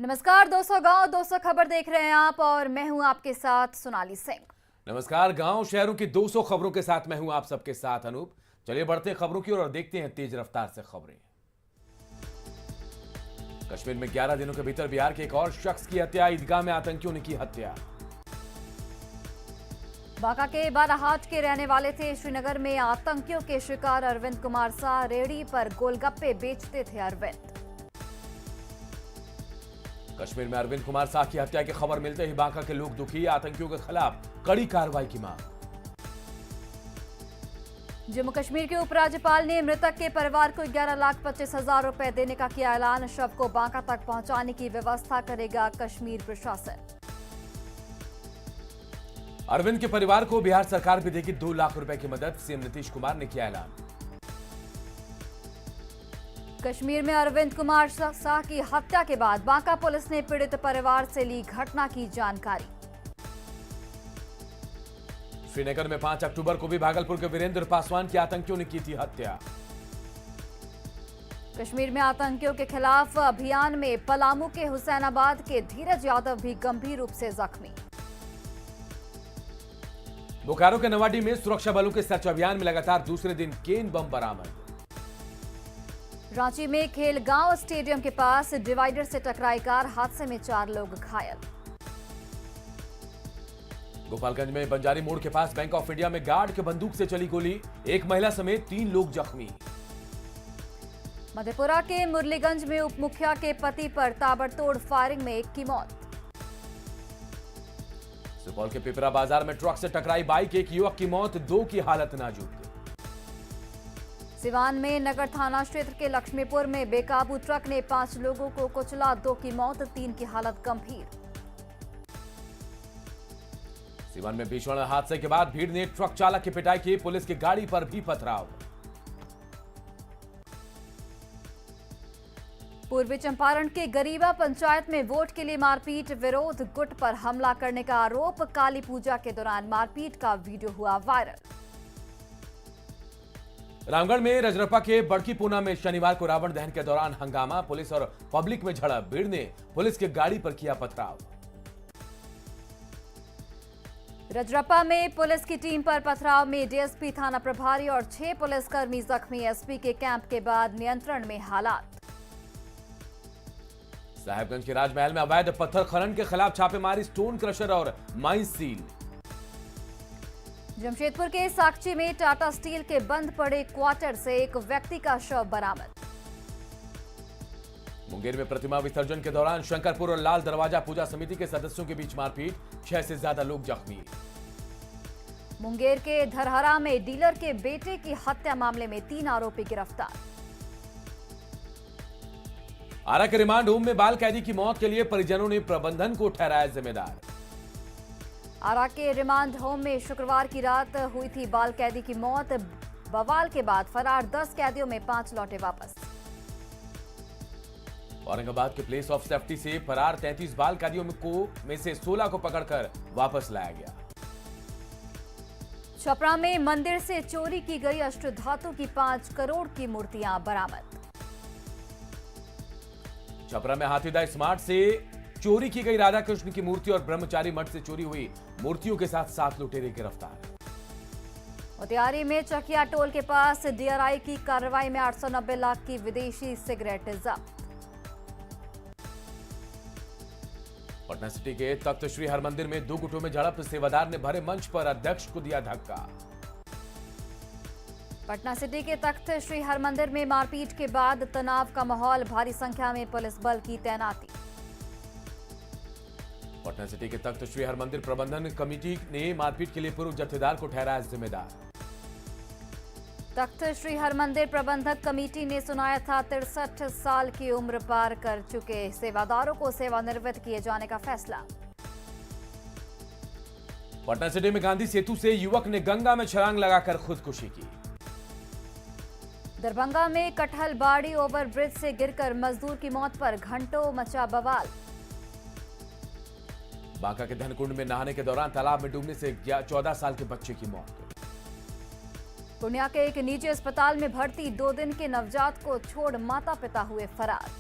नमस्कार दोस्तों, गांव 200 खबर देख रहे हैं आप और मैं हूं आपके साथ सोनाली सिंह। नमस्कार। गांव शहरों की 200 खबरों के साथ मैं हूं आप सबके साथ अनूप। चलिए बढ़ते हैं खबरों की ओर और देखते हैं तेज रफ्तार से खबरें। कश्मीर में 11 दिनों के भीतर बिहार के एक और शख्स की हत्या, ईदगाह में आतंकियों ने की हत्या। बांका के बाराहाट के रहने वाले थे। श्रीनगर में आतंकियों के शिकार अरविंद कुमार शाह रेहड़ी पर गोलगप्पे बेचते थे। अरविंद कश्मीर में अरविंद कुमार शाह की हत्या की खबर मिलते ही बांका के लोग दुखी, आतंकियों के खिलाफ कड़ी कार्रवाई की मांग। जम्मू कश्मीर के उपराज्यपाल ने मृतक के परिवार को 11,25,000 रुपए देने का किया ऐलान। शव को बांका तक पहुंचाने की व्यवस्था करेगा कश्मीर प्रशासन। अरविंद के परिवार को बिहार सरकार भी देगी 2 लाख रुपए की मदद, सीएम नीतीश कुमार ने किया ऐलान। कश्मीर में अरविंद कुमार शाह की हत्या के बाद बांका पुलिस ने पीड़ित परिवार से ली घटना की जानकारी। श्रीनगर में 5 अक्टूबर को भी भागलपुर के वीरेंद्र पासवान की आतंकियों ने की थी हत्या। कश्मीर में आतंकियों के खिलाफ अभियान में पलामू के हुसैनाबाद के धीरज यादव भी गंभीर रूप से जख्मी। बोकारो के नवाडी में सुरक्षा बलों के सर्च अभियान में लगातार दूसरे दिन केन बम बरामद। रांची में खेल गांव स्टेडियम के पास डिवाइडर से टकराई कार, हादसे में 4 लोग घायल। गोपालगंज में बंजारी मोड़ के पास बैंक ऑफ इंडिया में गार्ड के बंदूक से चली गोली, एक महिला समेत 3 लोग जख्मी। मधेपुरा के मुरलीगंज में उप मुखिया के पति पर ताबड़तोड़ फायरिंग में 1 की मौत। सुपौल के पिपरा बाजार में ट्रक से टकराई बाइक, 1 युवक की मौत, 2 की हालत नाजुक। सिवान में नगर थाना क्षेत्र के लक्ष्मीपुर में बेकाबू ट्रक ने 5 लोगों को कुचला, 2 की मौत, 3 की हालत गंभीर। सिवान में भीषण हादसे के बाद भीड़ ने ट्रक चालक की पिटाई की, पुलिस की गाड़ी पर भी पथराव। पूर्वी चंपारण के गरीबा पंचायत में वोट के लिए मारपीट, विरोध गुट पर हमला करने का आरोप। काली पूजा के दौरान मारपीट का वीडियो हुआ वायरल। रामगढ़ में रजरप्पा के बड़की पूना में शनिवार को रावण दहन के दौरान हंगामा, पुलिस और पब्लिक में झड़प, भीड़ ने पुलिस की गाड़ी पर किया पथराव। रजरप्पा में पुलिस की टीम पर पथराव में डीएसपी थाना प्रभारी और 6 पुलिसकर्मी जख्मी। एसपी के कैंप के बाद नियंत्रण में हालात। साहेबगंज के राजमहल में अवैध पत्थर खनन के खिलाफ छापेमारी, स्टोन क्रशर और माइन सील। जमशेदपुर के साकची में टाटा स्टील के बंद पड़े क्वार्टर से एक व्यक्ति का शव बरामद। मुंगेर में प्रतिमा विसर्जन के दौरान शंकरपुर और लाल दरवाजा पूजा समिति के सदस्यों के बीच मारपीट, 6 से ज्यादा लोग जख्मी। मुंगेर के धरहरा में डीलर के बेटे की हत्या मामले में 3 आरोपी गिरफ्तार। आरा के रिमांड होम में बाल कैदी की मौत के लिए परिजनों ने प्रबंधन को ठहराया जिम्मेदार। आरा के रिमांड होम में शुक्रवार की रात हुई थी बाल कैदी की मौत। बवाल के बाद फरार 10 कैदियों में 5 लौटे वापस। औरंगाबाद के प्लेस ऑफ सेफ्टी से फरार 33 बाल कैदियों में से 16 को पकड़कर वापस लाया गया। छपरा में मंदिर से चोरी की गई अष्टधातु की 5 करोड़ की मूर्तियां बरामद। छपरा में हाथीदह स्मार्ट से चोरी की गई राधा कृष्ण की मूर्ति और ब्रह्मचारी मठ से चोरी हुई मूर्तियों के साथ 7 लुटेरे गिरफ्तार। मोतिहारी में चकिया टोल के पास डीआरआई की कार्रवाई में 890 लाख की विदेशी सिगरेट जब्त। पटना सिटी के तख्त श्री हरमंदिर में 2 गुटों में झड़प, सेवादार ने भरे मंच पर अध्यक्ष को दिया धक्का। पटना सिटी के तख्त श्री हरमंदिर में मारपीट के बाद तनाव का माहौल, भारी संख्या में पुलिस बल की तैनाती। पटना सिटी के तख्त श्री हरमंदिर प्रबंधन कमेटी ने मारपीट के लिए पूर्व जत्थेदार को ठहराया जिम्मेदार। तख्त श्री हरमंदिर प्रबंधक कमेटी ने सुनाया था 63 साल की उम्र पार कर चुके सेवादारों को सेवानिवृत्त किए जाने का फैसला। पटना सिटी में गांधी सेतु से युवक ने गंगा में छलांग लगाकर खुदकुशी की। दरभंगा में कटहल बाड़ी ओवरब्रिज से गिरकर मजदूर की मौत पर घंटों मचा बवाल। बांका के धनकुंड में नहाने के दौरान तालाब में डूबने से 14 साल के बच्चे की मौत। पूर्णिया के एक निजी अस्पताल में भर्ती 2 दिन के नवजात को छोड़ माता पिता हुए फरार।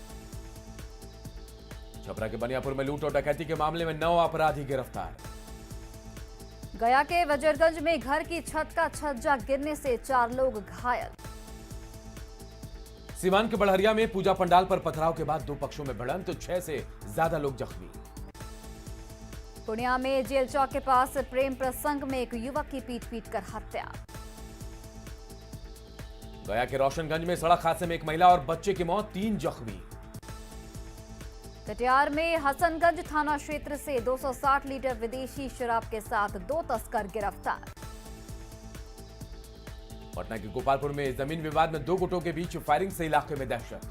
छपरा के बनियापुर में लूट और डकैती के मामले में 9 अपराधी गिरफ्तार। गया के वजरगंज में घर की छत का छज्जा गिरने से 4 लोग घायल। सीवान के बड़हरिया में पूजा पंडाल पर पथराव के बाद 2 पक्षों में भिड़ंत तो 6 से ज्यादा लोग जख्मी। पूर्णिया में जेल चौक के पास प्रेम प्रसंग में एक युवक की पीट कर हत्या। गया के रोशनगंज में सड़क हादसे में एक महिला और बच्चे की मौत, 3 जख्मी। कटिहार में हसनगंज थाना क्षेत्र से 260 लीटर विदेशी शराब के साथ 2 तस्कर गिरफ्तार। पटना के गोपालपुर में जमीन विवाद में 2 गुटों के बीच फायरिंग से इलाके में दहशत।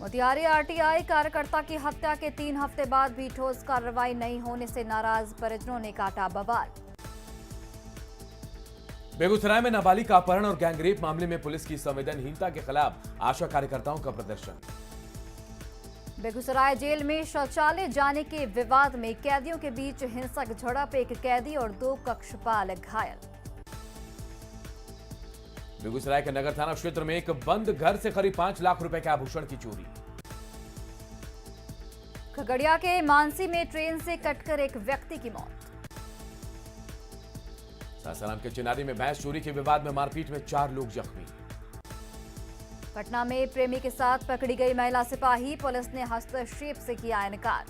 मोतिहारी आरटीआई कार्यकर्ता की हत्या के 3 हफ्ते बाद भी ठोस कार्रवाई नहीं होने से नाराज परिजनों ने काटा बवाल। बेगूसराय में नाबालिग का अपहरण और गैंगरेप मामले में पुलिस की संवेदनहीनता के खिलाफ आशा कार्यकर्ताओं का प्रदर्शन। बेगूसराय जेल में शौचालय जाने के विवाद में कैदियों के बीच हिंसक झड़प, एक कैदी और 2 कक्षपाल घायल। बेगूसराय के नगर थाना क्षेत्र में एक बंद घर से करीब 5 लाख रुपए के आभूषण की चोरी। खगड़िया के मानसी में ट्रेन से कटकर एक व्यक्ति की मौत। सासाराम के चिनारी में भैंस चोरी के विवाद में मारपीट में 4 लोग जख्मी। पटना में प्रेमी के साथ पकड़ी गई महिला सिपाही, पुलिस ने हस्तक्षेप से किया इनकार।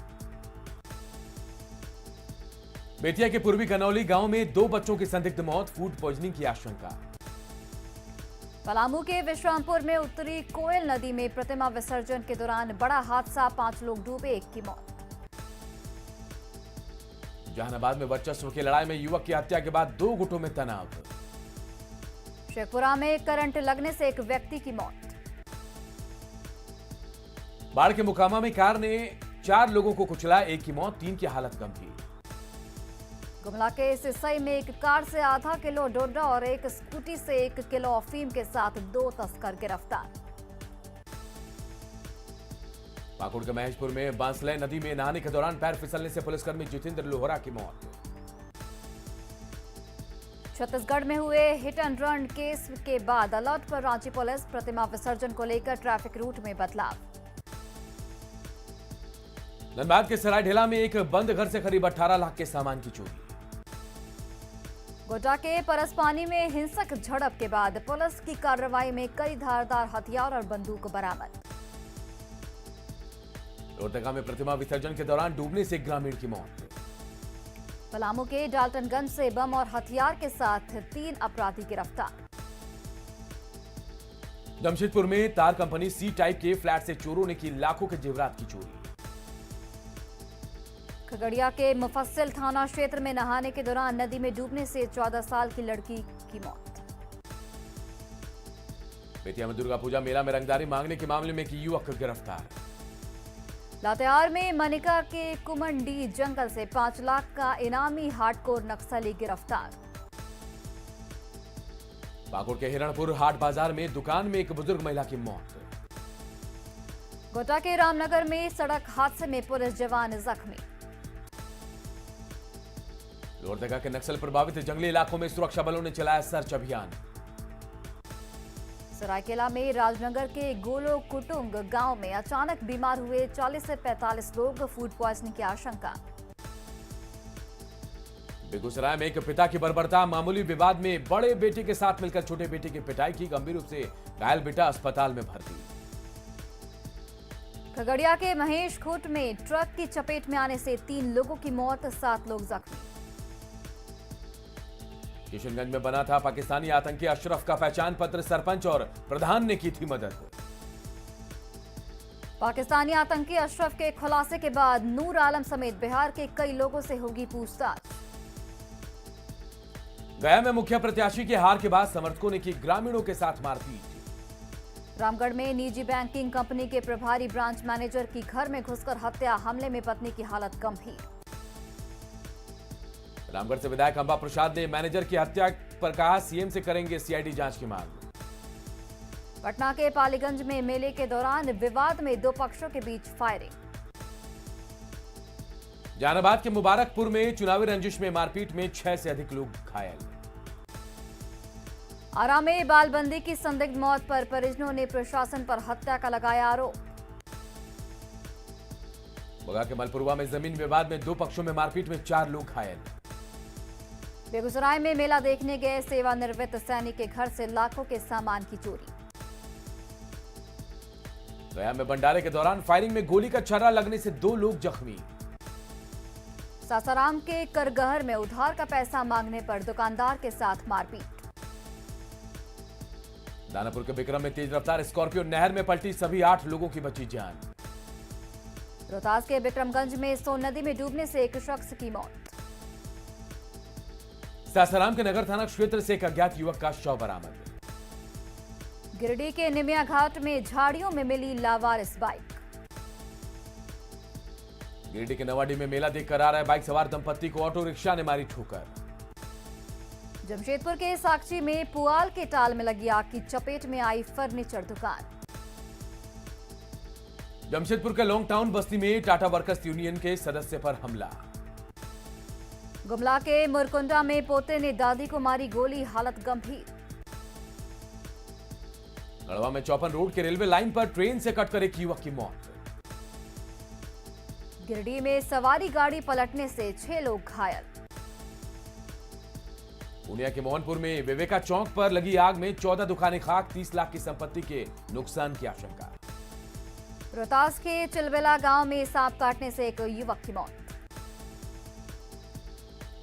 बेतिया के पूर्वी कनौली गांव में 2 बच्चों की संदिग्ध मौत, फूड पॉइजनिंग की आशंका। पलामू के विश्रामपुर में उत्तरी कोयल नदी में प्रतिमा विसर्जन के दौरान बड़ा हादसा, 5 लोग डूबे, 1 की मौत। जहानाबाद में वर्चस्व की लड़ाई में युवक की हत्या के बाद 2 गुटों में तनाव। शेखपुरा में करंट लगने से एक व्यक्ति की मौत। बाढ़ के मुकामा में कार ने 4 लोगों को कुचला, 1 की मौत, 3 की हालत गंभीर। गुमला के सिसई में एक कार से आधा किलो डोडा और एक स्कूटी से 1 किलो अफीम के साथ 2 तस्कर गिरफ्तार। पाकुड़ के महेशपुर में बांसले नदी में नहाने के दौरान पैर फिसलने से पुलिसकर्मी जितेंद्र लोहरा की मौत। छत्तीसगढ़ में हुए हिट एंड रन केस के बाद अलर्ट पर रांची पुलिस, प्रतिमा विसर्जन को लेकर ट्रैफिक रूट में बदलाव। धनबाद के सरायढेला में एक बंद घर से करीब 18 लाख के सामान की चोरी। गोड्डा के परसपानी में हिंसक झड़प के बाद पुलिस की कार्रवाई में कई धारदार हथियार और बंदूक बरामद। लोहरदगा में प्रतिमा विसर्जन के दौरान डूबने से एक ग्रामीण की मौत। पलामू के डाल्टनगंज से बम और हथियार के साथ 3 अपराधी गिरफ्तार। जमशेदपुर में तार कंपनी सी टाइप के फ्लैट से चोरों ने की लाखों के जेवरात की चोरी। खगड़िया के मुफस्सिल थाना क्षेत्र में नहाने के दौरान नदी में डूबने से 14 साल की लड़की की मौत। बेतिया में दुर्गा पूजा मेला में रंगदारी मांगने के मामले में एक युवक गिरफ्तार। लातेहार में मनिका के कुमंडी जंगल से 5 लाख का इनामी हार्डकोर नक्सली गिरफ्तार। पाकुड़ के हिरणपुर हाट बाजार में दुकान में एक बुजुर्ग महिला की मौत। गोड्डा के रामनगर में सड़क हादसे में पुलिस जवान जख्मी। लोहरदगा के नक्सल प्रभावित जंगली इलाकों में सुरक्षा बलों ने चलाया सर्च अभियान। सरायकेला में राजनगर के गोलो कुटुंग गांव में अचानक बीमार हुए 40 से 45 लोग, फूड पॉइजनिंग की आशंका। बेगूसराय में एक पिता की बर्बरता, मामूली विवाद में बड़े बेटे के साथ मिलकर छोटे बेटे की पिटाई की, गंभीर रूप से घायल बेटा अस्पताल में भर्ती। खगड़िया के महेश खूट में ट्रक की चपेट में आने से 3 लोगों की मौत, 7 लोग जख्मी। किशनगंज में बना था पाकिस्तानी आतंकी अशरफ का पहचान पत्र, सरपंच और प्रधान ने की थी मदद। पाकिस्तानी आतंकी अशरफ के खुलासे के बाद नूर आलम समेत बिहार के कई लोगों से होगी पूछताछ। गया में मुखिया प्रत्याशी की हार के बाद समर्थकों ने की ग्रामीणों के साथ मारपीट। रामगढ़ में निजी बैंकिंग कंपनी के प्रभारी ब्रांच मैनेजर की घर में घुसकर हत्या, हमले में पत्नी की हालत गंभीर। रामगढ़ से विधायक अंबा प्रसाद ने मैनेजर की हत्या पर कहा, सीएम से करेंगे सीआईडी जांच की मांग। पटना के पालीगंज में मेले के दौरान विवाद में 2 पक्षों के बीच फायरिंग। जहानाबाद के मुबारकपुर में चुनावी रंजिश में मारपीट में 6 से अधिक लोग घायल। आरा में बालबंदी की संदिग्ध मौत पर परिजनों ने प्रशासन पर हत्या का लगाया आरोप। बगा के मलपुरवा में जमीन विवाद में 2 पक्षों में मारपीट में 4 लोग घायल। बेगूसराय में मेला देखने गए सेवानिवृत्त सैनिक के घर से लाखों के सामान की चोरी। गया में भंडारे के दौरान फायरिंग में गोली का छर्रा लगने से 2 लोग जख्मी। सासाराम के करगहर में उधार का पैसा मांगने पर दुकानदार के साथ मारपीट। दानापुर के विक्रम में तेज रफ्तार स्कॉर्पियो नहर में पलटी, सभी 8 लोगों की बची जान। रोहतास के विक्रमगंज में सोन नदी में डूबने से एक शख्स की मौत। सासाराम के नगर थाना क्षेत्र से एक अज्ञात युवक का शव बरामद। गिरिडीह के निमिया घाट में झाड़ियों में मिली लावारिस बाइक। गिरिडीह के नवाडी में मेला देखकर आ रहे बाइक सवार दंपत्ति को ऑटो रिक्शा ने मारी ठोकर। जमशेदपुर के साक्षी में पुआल के टाल में लगी आग की चपेट में आई फर्नीचर दुकान। जमशेदपुर के लॉन्ग टाउन बस्ती में टाटा वर्कर्स यूनियन के सदस्य पर हमला। गुमला के मुरकुंडा में पोते ने दादी को मारी गोली, हालत गंभीर। गढ़वा में चौपन रोड के रेलवे लाइन पर ट्रेन से कटकर एक युवक की मौत। गिरिडीह में सवारी गाड़ी पलटने से 6 लोग घायल। पूर्णिया के मोहनपुर में विवेका चौक पर लगी आग में 14 दुकानें खाक, 30 लाख की संपत्ति के नुकसान की आशंका। रोहतास के चिलबेला गांव में सांप काटने से एक युवक की मौत।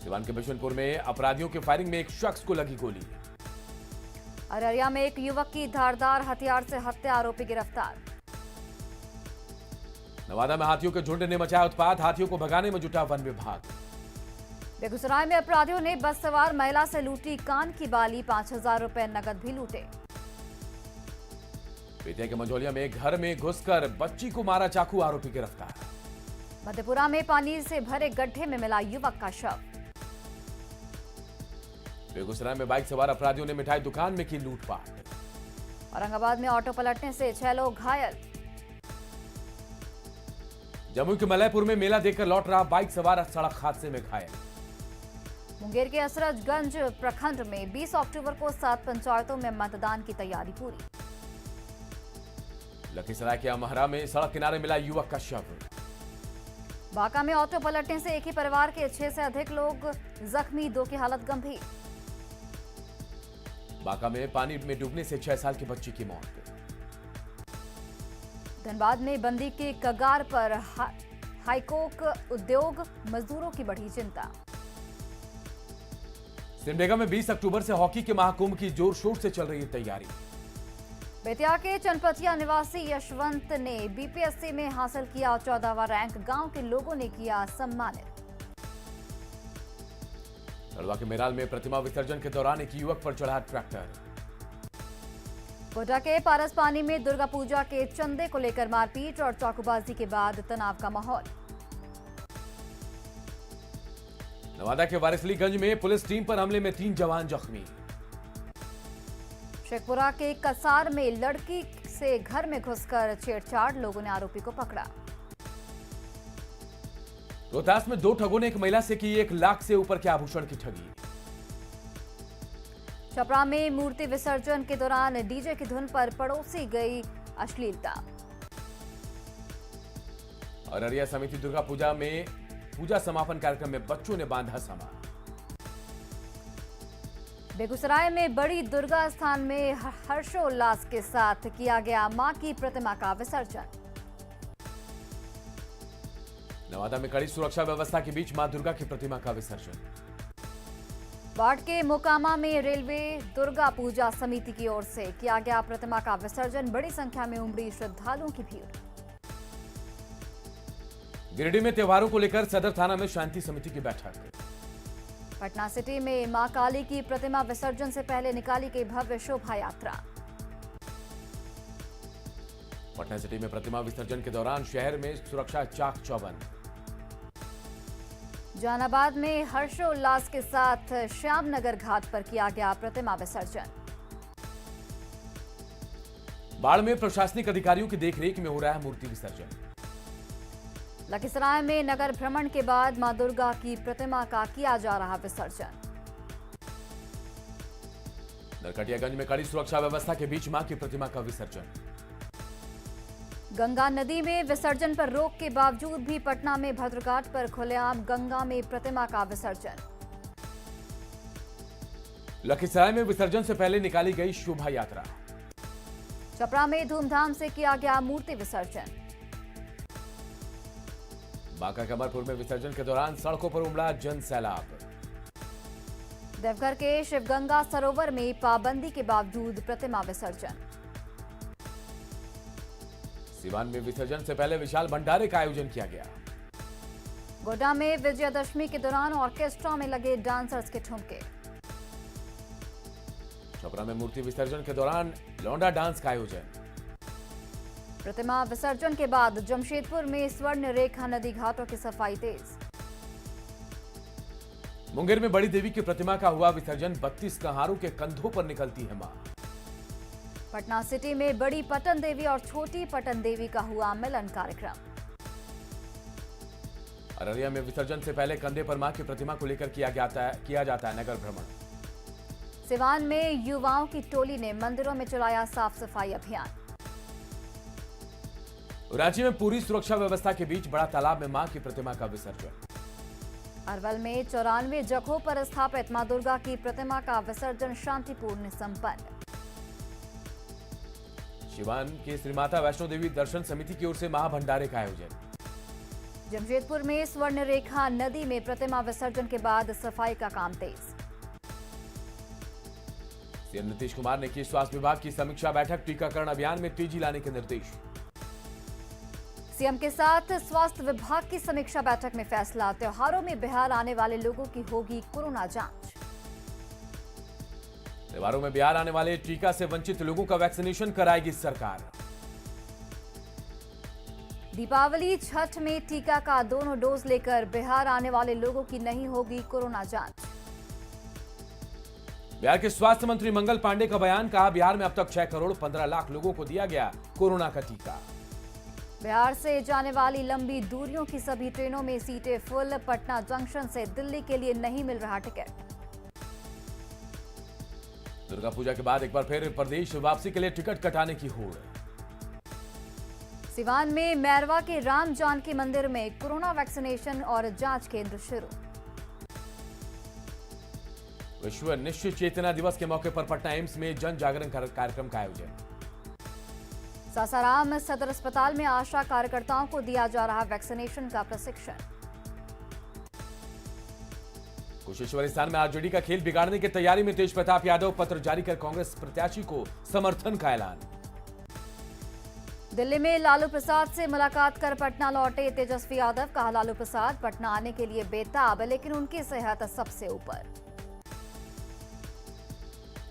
सिवान के बिशनपुर में अपराधियों के फायरिंग में एक शख्स को लगी गोली। अररिया में एक युवक की धारदार हथियार से हत्या, आरोपी गिरफ्तार। नवादा में हाथियों के झुंड ने मचाया उत्पात, हाथियों को भगाने में जुटा वन विभाग। बेगूसराय में अपराधियों ने बस सवार महिला से लूटी कान की बाली, 5,000 रुपए नकद भी लूटे। बेतिया के मंझौलिया में घर में घुसकर बच्ची को मारा चाकू, आरोपी गिरफ्तार। मधेपुरा में पानी से भरे गड्ढे में मिला युवक का शव। बेगूसराय में बाइक सवार अपराधियों ने मिठाई दुकान में की लूटपाट। औरंगाबाद में ऑटो पलटने से 6 लोग घायल। जमुई के मलयपुर में मेला देखकर लौट रहा बाइक सवार सड़क हादसे में घायल। मुंगेर के असरजगंज प्रखंड में 20 अक्टूबर को 7 पंचायतों में मतदान की तैयारी पूरी। लखीसराय के अमहरा में सड़क किनारे मिला युवक का शव। बांका में ऑटो पलटने से एक ही परिवार के 6 से अधिक लोग जख्मी, 2 की हालत गंभीर। बांका में पानी में डूबने से 6 साल की बच्ची की मौत। धनबाद में बंदी के कगार पर हाईकोक उद्योग, मजदूरों की बढ़ी चिंता। सिमडेगा में 20 अक्टूबर से हॉकी के महाकुंभ की जोर शोर से चल रही है तैयारी। बेतिया के चनपटिया निवासी यशवंत ने बीपीएससी में हासिल किया 14वां रैंक, गांव के लोगों ने किया सम्मानित। गढ़वा के मेराल में प्रतिमा विसर्जन के दौरान एक युवक पर चढ़ा ट्रैक्टर। कोटा के पारसपानी में दुर्गा पूजा के चंदे को लेकर मारपीट और चाकूबाजी के बाद तनाव का माहौल। नवादा के वारिसलीगंज में पुलिस टीम पर हमले में 3 जवान जख्मी। शेखपुरा के कसार में लड़की से घर में घुसकर छेड़छाड़, लोगों ने आरोपी को पकड़ा। रोहतास में 2 ठगों ने एक महिला से की 1 लाख से ऊपर के आभूषण की ठगी। छपरा में मूर्ति विसर्जन के दौरान डीजे की धुन पर पड़ोसी गई अश्लीलता। और अररिया समिति दुर्गा पूजा में पूजा समापन कार्यक्रम में बच्चों ने बांधा समा। बेगूसराय में बड़ी दुर्गा स्थान में हर्षोल्लास के साथ किया गया मां की प्रतिमा का विसर्जन। नवादा में कड़ी सुरक्षा व्यवस्था के बीच मां दुर्गा की प्रतिमा का विसर्जन। वार्ड के मोकामा में रेलवे दुर्गा पूजा समिति की ओर से किया गया प्रतिमा का विसर्जन, बड़ी संख्या में उमड़ी श्रद्धालुओं की भीड़। गिरिडीह में त्योहारों को लेकर सदर थाना में शांति समिति की बैठक। पटना सिटी में मां काली की प्रतिमा विसर्जन से पहले निकाली गई भव्य शोभा यात्रा। पटना सिटी में प्रतिमा विसर्जन के दौरान शहर में सुरक्षा चाक चौबंद। जहानाबाद में हर्षोल्लास के साथ श्यामनगर घाट पर किया गया प्रतिमा विसर्जन। बाढ़ में प्रशासनिक अधिकारियों की देखरेख में हो रहा है मूर्ति विसर्जन। लखीसराय में नगर भ्रमण के बाद मां दुर्गा की प्रतिमा का किया जा रहा विसर्जन। नरकटियागंज में कड़ी सुरक्षा व्यवस्था के बीच मां की प्रतिमा का विसर्जन। गंगा नदी में विसर्जन पर रोक के बावजूद भी पटना में भद्रघाट पर खुलेआम गंगा में प्रतिमा का विसर्जन। लखीसराय में विसर्जन से पहले निकाली गई शोभा यात्रा। छपरा में धूमधाम से किया गया मूर्ति विसर्जन। बांका कमरपुर में विसर्जन के दौरान सड़कों पर उमड़ा जन सैलाब। देवघर के शिवगंगा सरोवर में पाबंदी के बावजूद प्रतिमा विसर्जन। सिवान में विसर्जन से पहले विशाल भंडारे का आयोजन किया गया। गोड्डा में विजयादशमी के दौरान ऑर्केस्ट्रा में लगे डांसर्स के ठुमके। छपरा में मूर्ति विसर्जन के दौरान लौंडा डांस का आयोजन। प्रतिमा विसर्जन के बाद जमशेदपुर में स्वर्ण रेखा नदी घाटों की सफाई तेज। मुंगेर में बड़ी देवी की प्रतिमा का हुआ विसर्जन। 32 कहारों के कंधों पर निकलती है मां। पटना सिटी में बड़ी पटन देवी और छोटी पटन देवी का हुआ मिलन कार्यक्रम। अररिया में विसर्जन से पहले कंधे पर मां की प्रतिमा को लेकर किया जाता है नगर भ्रमण। सिवान में युवाओं की टोली ने मंदिरों में चलाया साफ सफाई अभियान। रांची में पूरी सुरक्षा व्यवस्था के बीच बड़ा तालाब में मां की प्रतिमा का विसर्जन। अरवल में 94 जगहों पर स्थापित मां दुर्गा की प्रतिमा का विसर्जन शांतिपूर्ण संपन्न। सिवान की श्री माता वैष्णो देवी दर्शन समिति की ओर से महाभंडारे का आयोजन। जमशेदपुर में स्वर्ण रेखा नदी में प्रतिमा विसर्जन के बाद सफाई का काम तेज। सीएम नीतीश कुमार ने की स्वास्थ्य विभाग की समीक्षा बैठक। टीकाकरण अभियान में तेजी लाने के निर्देश। सीएम के साथ स्वास्थ्य विभाग की समीक्षा बैठक में फैसला। त्योहारों में बिहार आने वाले लोगों की होगी कोरोना जांच। त्योहारों में बिहार आने वाले टीका से वंचित लोगों का वैक्सीनेशन कराएगी सरकार। दीपावली छठ में टीका का दोनों डोज लेकर बिहार आने वाले लोगों की नहीं होगी कोरोना जांच। बिहार के स्वास्थ्य मंत्री मंगल पांडे का बयान। कहा बिहार में अब तक 6 करोड़ 15 लाख लोगों को दिया गया कोरोना का टीका। बिहार से जाने वाली लंबी दूरियों की सभी ट्रेनों में सीटें फुल। पटना जंक्शन से दिल्ली के लिए नहीं मिल रहा टिकट। दुर्गा पूजा के बाद एक बार फिर प्रदेश वापसी के लिए टिकट कटाने की होड़। सिवान में मैरवा के राम जानकी मंदिर में कोरोना वैक्सीनेशन और जांच केंद्र शुरू। विश्व निश्चित चेतना दिवस के मौके पर पटना एम्स में जन जागरण कार्यक्रम का आयोजन। सासाराम सदर अस्पताल में आशा कार्यकर्ताओं को दिया जा रहा वैक्सीनेशन का प्रशिक्षण। कुशेश्वरी स्थान में आरजेडी का खेल बिगाड़ने की तैयारी में तेज प्रताप यादव। पत्र जारी कर कांग्रेस प्रत्याशी को समर्थन का ऐलान। दिल्ली में लालू प्रसाद से मुलाकात कर पटना लौटे तेजस्वी यादव। कहा लालू प्रसाद पटना आने के लिए बेताब, लेकिन उनकी सेहत सबसे ऊपर।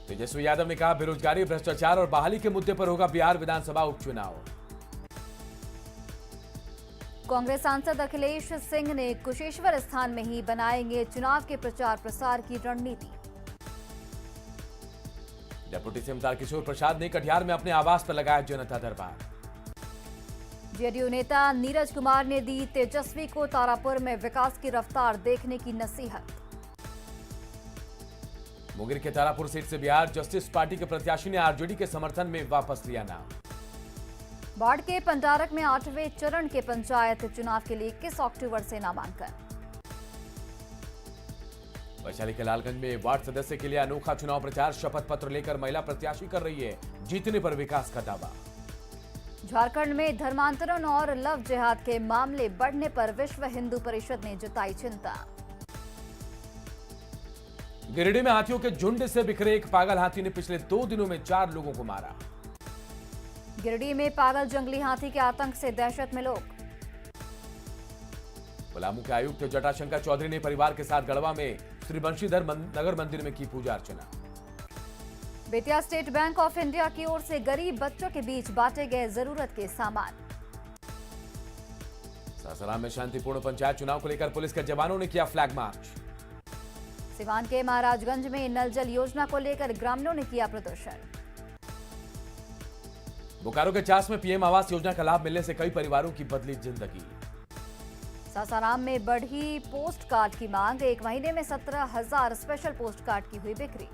तेजस्वी यादव ने कहा बेरोजगारी, भ्रष्टाचार और बहाली के मुद्दे पर होगा बिहार विधानसभा उपचुनाव। कांग्रेस सांसद अखिलेश सिंह ने कुशेश्वर स्थान में ही बनाएंगे चुनाव के प्रचार प्रसार की रणनीति। डिप्टी सीएम तारकिशोर प्रसाद ने कटिहार में अपने आवास पर लगाया जनता दरबार। जेडीयू नेता नीरज कुमार ने दी तेजस्वी को तारापुर में विकास की रफ्तार देखने की नसीहत। मुंगेर के तारापुर सीट से बिहार जस्टिस पार्टी के प्रत्याशी ने आरजेडी के समर्थन में वापस लिया नाम। बाढ़ के पंडारक में 8वें चरण के पंचायत चुनाव के लिए 21 अक्टूबर से नामांकन। वैशाली के लालगंज में वार्ड सदस्य के लिए अनोखा चुनाव प्रचार। शपथ पत्र लेकर महिला प्रत्याशी कर रही है जीतने पर विकास का दावा। झारखंड में धर्मांतरण और लव जिहाद के मामले बढ़ने पर विश्व हिंदू परिषद ने जताई चिंता। गिरिडीह में हाथियों के झुंड से बिखरे एक पागल हाथी ने पिछले 2 दिनों में 4 लोगों को मारा। गिरिडीह में पागल जंगली हाथी के आतंक से दहशत में लोग। पलामू के आयुक्त जटाशंकर चौधरी ने परिवार के साथ गढ़वा में श्री बंशीधर नगर मंदिर में की पूजा अर्चना। Bettiah state bank of India की ओर से गरीब बच्चों के बीच बांटे गए जरूरत के सामान। सासाराम में शांतिपूर्ण पंचायत चुनाव को लेकर पुलिस के जवानों ने किया फ्लैग मार्च। सिवान के महाराजगंज में नल जल योजना को लेकर ग्रामीणों ने किया प्रदर्शन। बोकारो के चास में पीएम आवास योजना का लाभ मिलने से कई परिवारों की बदली जिंदगी। सासाराम में बढ़ी पोस्ट कार्ड की मांग। 1 महीने में 17,000 स्पेशल पोस्ट कार्ड की हुई बिक्री।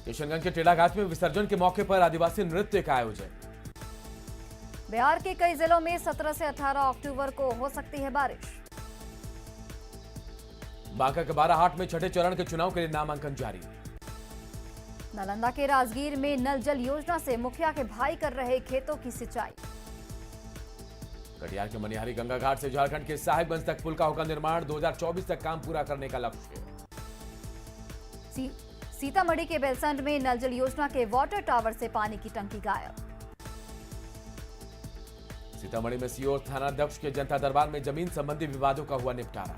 किशनगंज के टेढ़ाघाट में विसर्जन के मौके पर आदिवासी नृत्य का आयोजन। बिहार के कई जिलों में 17 से 18 अक्टूबर को हो सकती है बारिश। बांका के बाराहाट में छठे चरण के चुनाव के लिए नामांकन जारी। नालंदा के राजगीर में नल जल योजना से मुखिया के भाई कर रहे खेतों की सिंचाई। कटिहार के मनिहारी गंगा घाट से झारखंड के साहिबगंज तक पुल का होगा निर्माण, 2024 तक काम पूरा करने का लक्ष्य। सीतामढ़ी के बेलसंड में नल जल योजना के वाटर टावर से पानी की टंकी गायब। सीतामढ़ी में सीओ थानाध्यक्ष के जनता दरबार में जमीन संबंधी विवादों का हुआ निपटारा।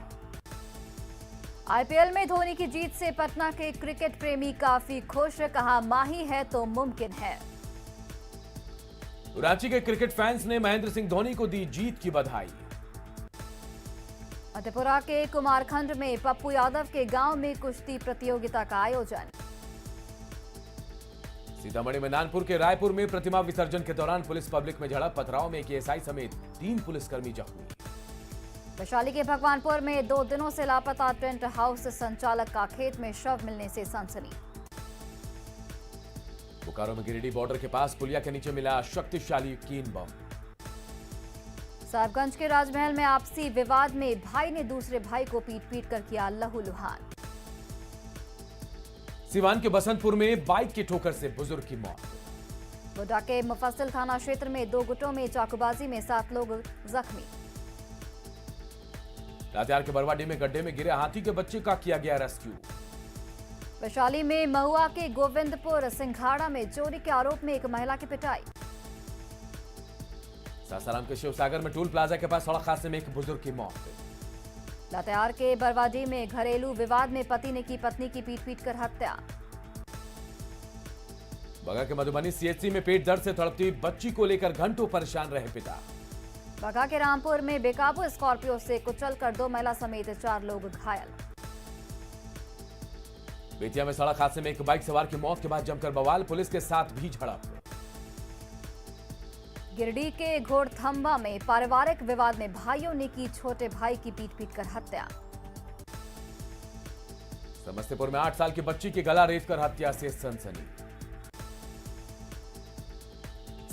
आईपीएल में धोनी की जीत से पटना के क्रिकेट प्रेमी काफी खुश, कहा माही है तो मुमकिन है। रांची के क्रिकेट फैंस ने महेंद्र सिंह धोनी को दी जीत की बधाई। मधेपुरा के कुमारखंड में पप्पू यादव के गांव में कुश्ती प्रतियोगिता का आयोजन। सीतामढ़ी में नानपुर के रायपुर में प्रतिमा विसर्जन के दौरान पुलिस पब्लिक में झड़प, पथराव में एक एएसआई समेत 3 पुलिसकर्मी जख्मी। वैशाली के भगवानपुर में 2 दिनों से लापता टेंट हाउस संचालक का खेत में शव मिलने से सनसनी। बोकारो में गिरिडीह बॉर्डर के पास पुलिया के नीचे मिला शक्तिशाली कीन बम। साहिबगंज के राजमहल में आपसी विवाद में भाई ने दूसरे भाई को पीट कर किया लहूलुहान। सिवान के बसंतपुर में बाइक की ठोकर से बुजुर्ग की मौत। गोड्डा के मुफस्सिल थाना क्षेत्र में 2 गुटों में चाकूबाजी में 7 लोग जख्मी। लातेहार के बरवाडी में गड्ढे में गिरे हाथी के बच्चे का किया गया रेस्क्यू। वैशाली में महुआ के गोविंदपुर सिंघाड़ा में चोरी के आरोप में एक महिला की पिटाई। सासाराम के शिवसागर में टोल प्लाजा के पास सड़क हादसे में एक बुजुर्ग की मौत। लातेहार के बरवाडी में घरेलू विवाद में पति ने की पत्नी की पीट कर हत्या। बगा के मधुबनी सीएचसी में पेट दर्द से तड़पती बच्ची को लेकर घंटों परेशान रहे पिता। बगा के रामपुर में बेकाबू स्कॉर्पियो से कुचलकर 2 महिला समेत 4 लोग घायल। बेतिया में सड़क हादसे में एक बाइक सवार की मौत के बाद जमकर बवाल, पुलिस के साथ भी झड़प। गिरिडीह के घोड़थंबा में पारिवारिक विवाद में भाइयों ने की छोटे भाई की पीट कर हत्या। समस्तीपुर में 8 साल की बच्ची की गला रेत कर हत्या से सनसनी।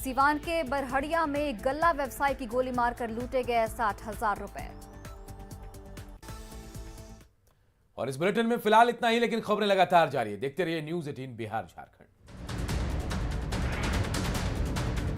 सिवान के बरहड़िया में गल्ला व्यवसाय की गोली मारकर लूटे गए 60,000 रुपए। और इस बुलेटिन में फिलहाल इतना ही, लेकिन खबरें लगातार जारी है। देखते रहिए न्यूज़ 18 बिहार झारखंड।